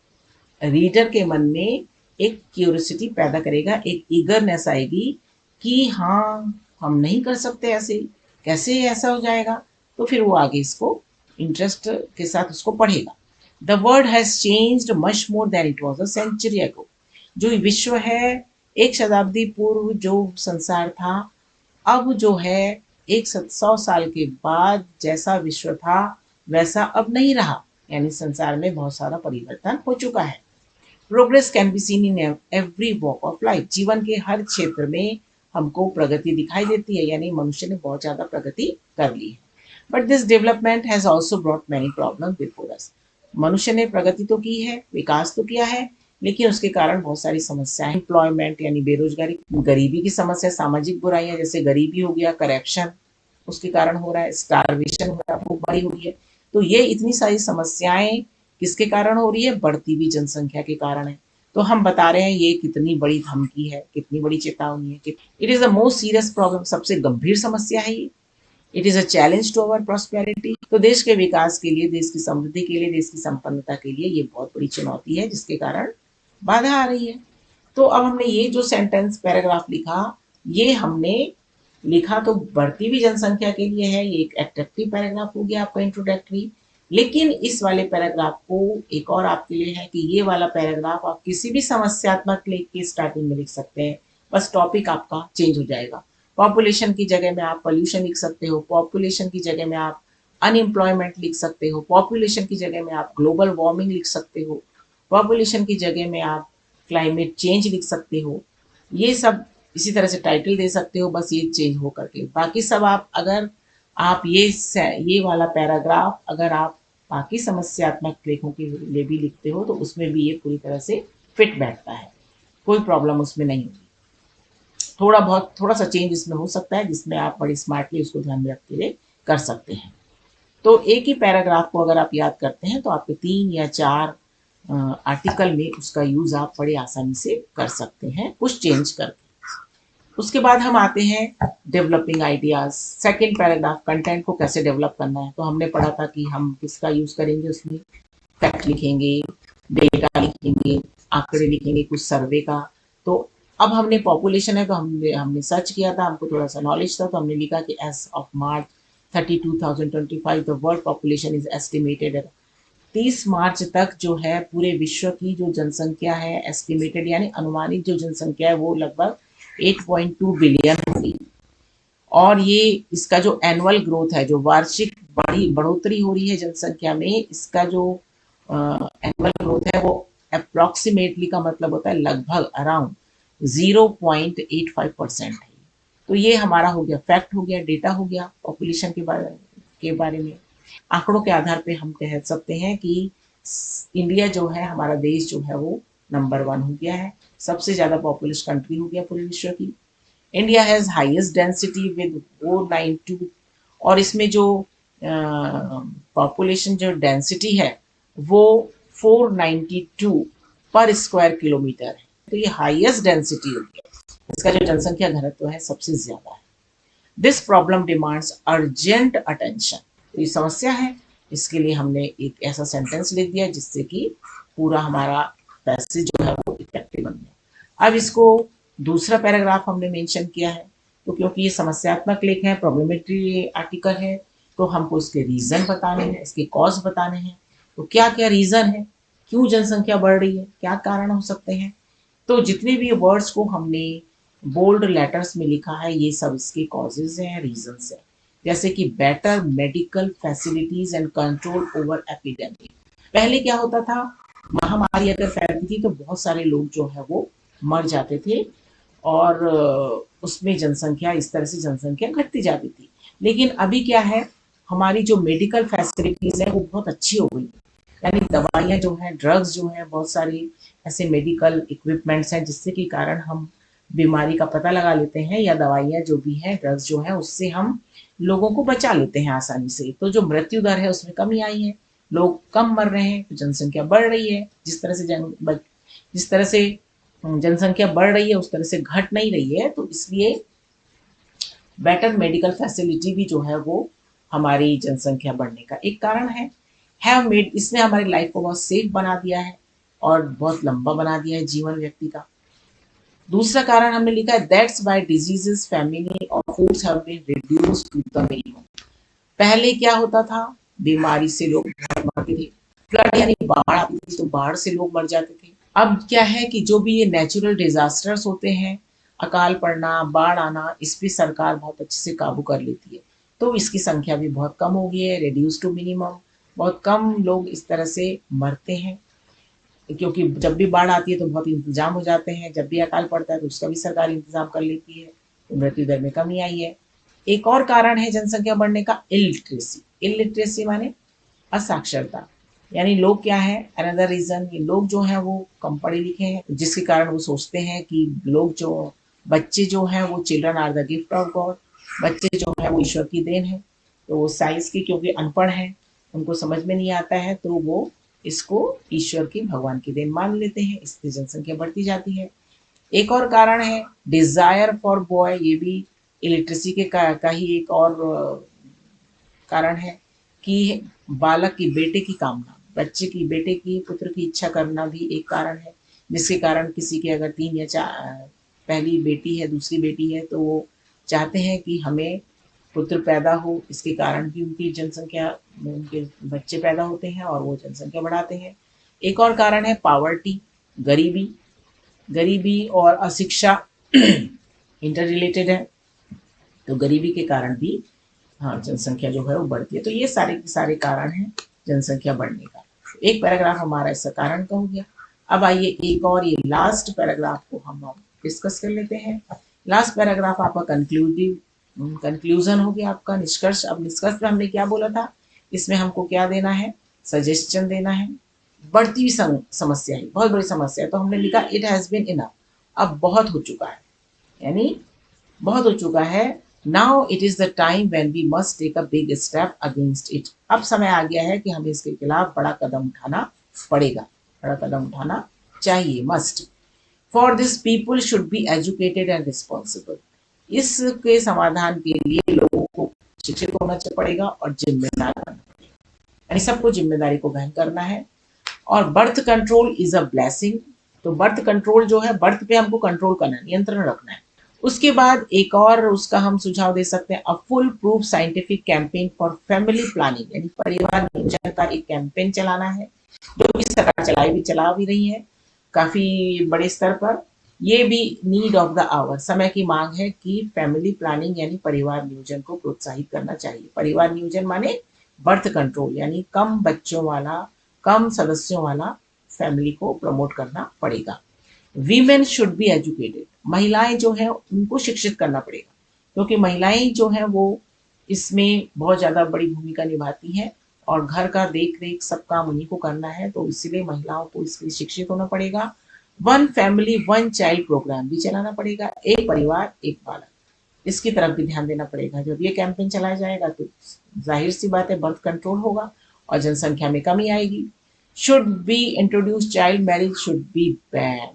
रीडर के मन में एक क्यूरियोसिटी पैदा करेगा, एक ईगरनेस आएगी कि हाँ हम नहीं कर सकते ऐसे, कैसे ऐसा हो जाएगा। तो फिर वो आगे इसको इंटरेस्ट के साथ उसको पढ़ेगा। The world has changed much more than it was a century ago. जो विश्व है, 1 शताब्दी पूर्व जो संसार था, अब जो है 100 साल के बाद जैसा विश्व था वैसा अब नहीं रहा। यानी संसार में बहुत सारा परिवर्तन हो चुका है। Progress can be seen in every walk of life. जीवन के हर क्षेत्र में हमको प्रगति दिखाई देती है, यानी मनुष्य ने बहुत ज्यादा प्रगति कर ली है। But this development has also brought many problem before us. मनुष्य ने प्रगति तो की है, विकास तो किया है, लेकिन उसके कारण बहुत सारी समस्याएं, एम्प्लॉयमेंट यानी बेरोजगारी, गरीबी की समस्या, सामाजिक बुराइयां जैसे गरीबी हो गया, करप्शन उसके कारण हो रहा है, स्टारवेशन हो रहा है, भूखमरी हो रही है। तो ये इतनी सारी समस्याएं किसके कारण हो रही है? बढ़ती हुई जनसंख्या के कारण है। तो हम बता रहे हैं ये कितनी बड़ी धमकी है, कितनी बड़ी चेतावनी है कि it is the most serious problem, सबसे गंभीर समस्या है ये। It is a challenge to our prosperity. तो देश के विकास के लिए, देश की समृद्धि के लिए, देश की संपन्नता के लिए ये बहुत बड़ी चुनौती है जिसके कारण बाधा आ रही है। तो अब हमने ये जो सेंटेंस पैराग्राफ लिखा, ये हमने लिखा तो बढ़ती हुई जनसंख्या के लिए है, ये एक एट्रैक्टिव पैराग्राफ हो गया आपका इंट्रोडक्टरी। लेकिन इस वाले पैराग्राफ को एक और आपके लिए है कि ये वाला पैराग्राफ आप किसी भी समस्यात्मक लेख की स्टार्टिंग में लिख सकते हैं, बस टॉपिक आपका चेंज हो जाएगा। पॉपुलेशन की जगह में आप पॉल्यूशन लिख सकते हो, पॉपुलेशन की जगह में आप अनएम्प्लॉयमेंट लिख सकते हो, पॉपुलेशन की जगह में आप ग्लोबल वार्मिंग लिख सकते हो, पॉपुलेशन की जगह में आप क्लाइमेट चेंज लिख सकते हो। ये सब इसी तरह से टाइटल दे सकते हो, बस ये चेंज हो करके। बाकी सब आप अगर आप ये वाला पैराग्राफ अगर आप बाकी समस्यात्मक लेखों के लिए भी लिखते हो तो उसमें भी ये पूरी तरह से फिट बैठता है, कोई प्रॉब्लम उसमें नहीं होगी। थोड़ा सा चेंज इसमें हो सकता है जिसमें आप बड़ी स्मार्टली उसको ध्यान में रखते हुए कर सकते हैं। तो एक ही पैराग्राफ को अगर आप याद करते हैं तो आपके 3 या 4 आर्टिकल में उसका यूज आप बड़े आसानी से कर सकते हैं, कुछ चेंज करके। उसके बाद हम आते हैं developing ideas. Second paragraph, content को कैसे डेवलप करना है। तो हमने पढ़ा था कि हम किसका यूज करेंगे, उसमें फैक्ट लिखेंगे, डेटा लिखेंगे, आंकड़े लिखेंगे, कुछ सर्वे का। तो अब हमने पॉपुलेशन है तो हमने हमने सर्च किया था, हमको थोड़ा सा नॉलेज था, तो हमने लिखा कि as of March 2025 the world population is estimated. 30 March तक जो है पूरे विश्व की जो जनसंख्या है एस्टिमेटेड यानी अनुमानित जो जनसंख्या है वो लगभग 8.2 बिलियन होगी। और ये इसका जो एनुअल ग्रोथ है, जो वार्षिक बढ़ोतरी हो रही है जनसंख्या में, इसका जो एनुअल ग्रोथ है वो अप्रोक्सीमेटली का मतलब होता है लगभग अराउंड 0.85% है। तो ये हमारा हो गया फैक्ट, हो गया डेटा, हो गया पॉपुलेशन के बारे में। आंकड़ों के आधार पे हम कह सकते हैं कि इंडिया जो है, हमारा देश जो है वो नंबर 1 हो गया है, सबसे ज़्यादा पॉपुलस कंट्री हो गया पूरे विश्व की। India has highest density with 492। और इसमें जो पॉपुलेशन जो डेंसिटी है वो 492 पर स्क्वायर किलोमीटर है। तो ये हाईएस्ट डेंसिटी हो गया, इसका जो जनसंख्या घनत्व है सबसे ज़्यादा है। This problem demands urgent attention. तो ये समस्या है, इसके लिए हमने एक ऐसा सेंटेंस लिख दिया जिससे कि पूरा हमारा पैसेज जो है वो इफेक्टिव बन गया। अब इसको दूसरा पैराग्राफ हमने मेंशन किया है, तो क्योंकि ये समस्यात्मक लेख है, प्रॉब्लमेटरी आर्टिकल है, तो हमको इसके रीजन बताने हैं, इसके कॉज बताने हैं। तो क्या क्या रीजन है, क्यों जनसंख्या बढ़ रही है, क्या कारण हो सकते हैं। तो जितने भी वर्ड्स को हमने बोल्ड लेटर्स में लिखा है ये सब इसके कॉजेज हैं, रीजंस हैं। जैसे कि better medical facilities and control over epidemic. पहले क्या होता था, महामारी अगर फैलती थी तो बहुत सारे लोग जो है वो मर जाते थे और उसमें जनसंख्या, इस तरह से जनसंख्या घटती जाती थी। लेकिन अभी क्या है, हमारी जो मेडिकल फैसिलिटीज है वो बहुत अच्छी हो गई, यानी दवाइयाँ जो हैं, ड्रग्स जो हैं, बहुत सारी ऐसे मेडिकल इक्विपमेंट्स हैं जिससे कि कारण हम बीमारी का पता लगा लेते हैं, या दवाइयाँ जो भी हैं, ड्रग्स जो हैं, उससे हम लोगों को बचा लेते हैं आसानी से। तो जो मृत्यु दर है उसमें कमी आई है, लोग कम मर रहे हैं, तो जनसंख्या बढ़ रही है। जिस तरह से जनसंख्या बढ़ रही है उस तरह से घट नहीं रही है। तो इसलिए बेटर मेडिकल फैसिलिटी भी जो है वो हमारी जनसंख्या बढ़ने का एक कारण है। हैव मेड, इसने हमारी लाइफ को बहुत सेफ बना दिया है और बहुत लंबा बना दिया है जीवन व्यक्ति का। दूसरा कारण हमने लिखा है दैट्स बाय डिजीजेस, फैमिली और foods have been reduced to the minimum. पहले क्या होता था, बीमारी से लोग मरते थे, फ्लड यानी बाढ़ आती थी तो बाढ़ से लोग मर जाते थे। अब क्या है कि जो भी ये नेचुरल डिजास्टर्स होते हैं, अकाल पड़ना, बाढ़ आना, इस पे सरकार बहुत अच्छे से काबू कर लेती है। तो इसकी संख्या भी बहुत कम हो गई है, रिड्यूस टू मिनिमम। बहुत कम लोग इस तरह से मरते हैं, क्योंकि जब भी बाढ़ आती है तो बहुत इंतजाम हो जाते हैं, जब भी अकाल पड़ता है तो उसका भी सरकार इंतजाम कर लेती है, तो मृत्यु दर में कमी आई है। एक और कारण है जनसंख्या बढ़ने का, इलिटरेसी। इलिटरेसी माने असाक्षरता, यानी लोग क्या है, अनदर रीजन, ये लोग जो हैं वो कम पढ़े लिखे हैं, जिसके कारण वो सोचते हैं कि लोग जो बच्चे जो हैं वो children are the gift of God, बच्चे जो है वो ईश्वर की देन है। तो वो साइंस की क्योंकि अनपढ़ हैं, उनको समझ में नहीं आता है, तो वो इसको ईश्वर की, भगवान की देन मान लेते हैं, इससे जनसंख्या बढ़ती जाती है। एक और कारण है डिजायर फॉर बॉय, ये भी इलिटरेसी के का ही एक और कारण है कि बालक की, बेटे की कामना, बच्चे की, बेटे की, पुत्र की इच्छा करना भी एक कारण है, जिसके कारण किसी के अगर 3 या 4, पहली बेटी है, दूसरी बेटी है, तो वो चाहते हैं कि हमें पुत्र पैदा हो, इसके कारण भी उनकी जनसंख्या, उनके बच्चे पैदा होते हैं और वो जनसंख्या बढ़ाते हैं। एक और कारण है पावर्टी, गरीबी। गरीबी और अशिक्षा इंटर रिलेटेड है, तो गरीबी के कारण भी हाँ जनसंख्या जो है वो बढ़ती है। तो ये सारे के सारे कारण हैं जनसंख्या बढ़ने का। एक पैराग्राफ हमारा इसका कारण का हो गया। अब आइए एक और, ये लास्ट पैराग्राफ को हम डिस्कस कर लेते हैं। लास्ट पैराग्राफ आपका कंक्लूजन हो गया, आपका निष्कर्ष। अब निष्कर्ष में हमने क्या बोला था, इसमें हमको क्या देना है, सजेशन देना है। बढ़ती हुई समस्या है, बहुत बड़ी समस्या है, तो हमने लिखा इट हैज बीन इनफ, अब बहुत हो चुका है, यानी बहुत हो चुका है। Now it is the time when we must take a big step against it. अब समय आ गया है कि हमें इसके खिलाफ बड़ा कदम उठाना पड़ेगा, बड़ा कदम उठाना चाहिए, must. For this people should be educated and responsible. इसके समाधान के लिए लोगों को शिक्षित होना पड़ेगा और जिम्मेदार बनना पड़ेगा, यानी सबको जिम्मेदारी को वहन करना है। और birth control is a blessing, तो बर्थ कंट्रोल जो है, बर्थ पे हमको कंट्रोल करना है, नियंत्रण रखना है। उसके बाद एक और उसका हम सुझाव दे सकते हैं, a full proof scientific campaign for family planning, यानी परिवार नियोजन का एक कैंपेन चलाना है, जो कि सरकार चला भी रही है काफी बड़े स्तर पर। ये भी नीड ऑफ द आवर, समय की मांग है कि फैमिली प्लानिंग यानी परिवार नियोजन को प्रोत्साहित करना चाहिए। परिवार नियोजन माने बर्थ कंट्रोल, यानी कम बच्चों वाला, कम सदस्यों वाला फैमिली को प्रमोट करना पड़ेगा। वीमेन शुड बी एजुकेटेड, महिलाएं जो है उनको शिक्षित करना पड़ेगा, क्योंकि महिलाएं जो है वो इसमें बहुत ज़्यादा बड़ी भूमिका निभाती हैं और घर का देख रेख सब काम उन्हीं को करना है, तो इसलिए महिलाओं को इसके लिए शिक्षित होना पड़ेगा। One family one child program भी चलाना पड़ेगा, एक परिवार एक बालक, इसकी तरफ भी ध्यान देना पड़ेगा। जब ये कैंपेन चलाया जाएगा तो जाहिर सी बात है बर्थ कंट्रोल होगा और जनसंख्या में कमी आएगी। Should be introduce child marriage should be ban,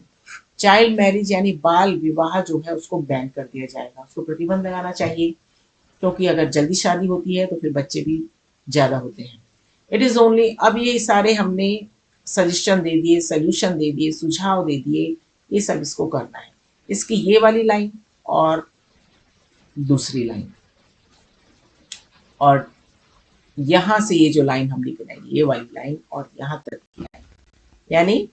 child marriage यानी बाल विवाह जो है उसको बैन कर दिया जाएगा, उसको प्रतिबंध लगाना चाहिए, क्योंकि अगर जल्दी शादी होती है तो फिर बच्चे भी ज़्यादा होते हैं। इट इज़ ओनली, अब ये सारे हमने सजेशन दे दिए, सोल्यूशन दे दिए, सुझाव दे दिए, ये सब इसको करना है। इसकी ये वाली लाइन और दूसरी लाइन और यहाँ से ये जो लाइन हम लिख रहे हैं, ये वाली लाइन और यहाँ तक की लाइन, यानी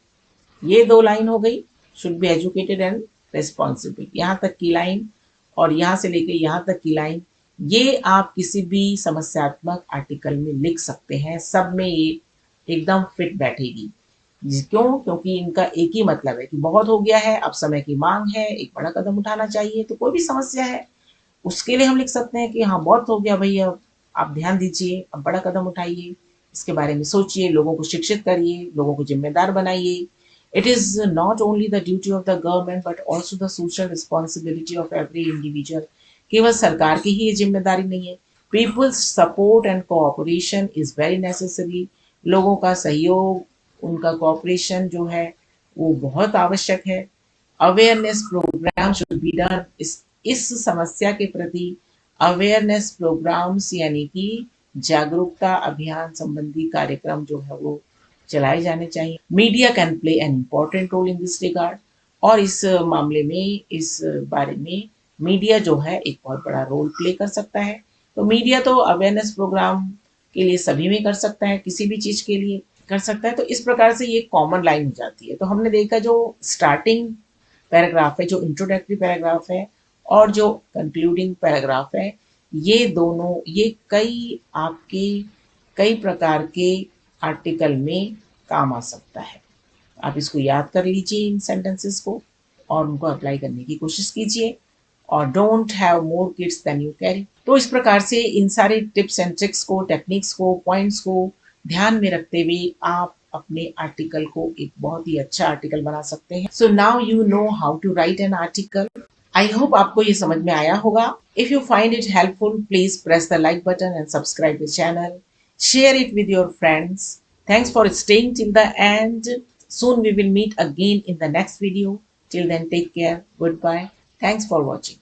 ये दो लाइन हो गई, should be educated and responsible, यहाँ तक की लाइन और यहाँ से लेके यहाँ तक की लाइन, ये आप किसी भी समस्यात्मक आर्टिकल में लिख सकते हैं, सब में ये एकदम फिट बैठेगी। क्यों? क्योंकि इनका एक ही मतलब है कि बहुत हो गया है, अब समय की मांग है, एक बड़ा कदम उठाना चाहिए। तो कोई भी समस्या है उसके लिए हम लिख सकते हैं कि हाँ बहुत हो गया भैया, आप ध्यान दीजिए, अब बड़ा कदम उठाइए, इसके बारे में सोचिए, लोगों को शिक्षित करिए, लोगों को जिम्मेदार बनाइए। It is not only the duty of the government but also the social responsibility of every individual, केवल सरकार की ही ये जिम्मेदारी नहीं है। People's support and cooperation is very necessary, लोगों का सहयोग, उनका कोऑपरेशन जो है वो बहुत आवश्यक है। Awareness programme should be done, इस समस्या के प्रति अवेयरनेस प्रोग्राम्स यानी कि जागरूकता अभियान संबंधी कार्यक्रम जो है वो चलाए जाने चाहिए। Media can play an important role in this regard, और इस मामले में, इस बारे में मीडिया जो है एक बहुत बड़ा रोल प्ले कर सकता है। तो मीडिया तो अवेयरनेस प्रोग्राम के लिए सभी में कर सकता है, किसी भी चीज़ के लिए कर सकता है। तो इस प्रकार से ये कॉमन लाइन हो जाती है। तो हमने देखा जो स्टार्टिंग पैराग्राफ है, जो इंट्रोडक्टरी पैराग्राफ है और जो कंक्लूडिंग पैराग्राफ है, ये दोनों, ये कई प्रकार के आर्टिकल में काम आ सकता है। आप इसको याद कर लीजिए इन सेंटेंसेस को और उनको अप्लाई करने की कोशिश कीजिए। और don't have more kids than you carry. तो इस प्रकार से इन सारे टिप्स एंड ट्रिक्स को, टेक्निक्स को, पॉइंट्स को ध्यान में रखते हुए आप अपने आर्टिकल को एक बहुत ही अच्छा आर्टिकल बना सकते हैं। So now you know how to write an article. I hope आपको ये समझ में आया होगा। If you find it helpful please press the like button and subscribe the channel, share it with your friends. Thanks for staying till the end. Soon we will meet again in the next video. Till then, take care. Goodbye. Thanks for watching.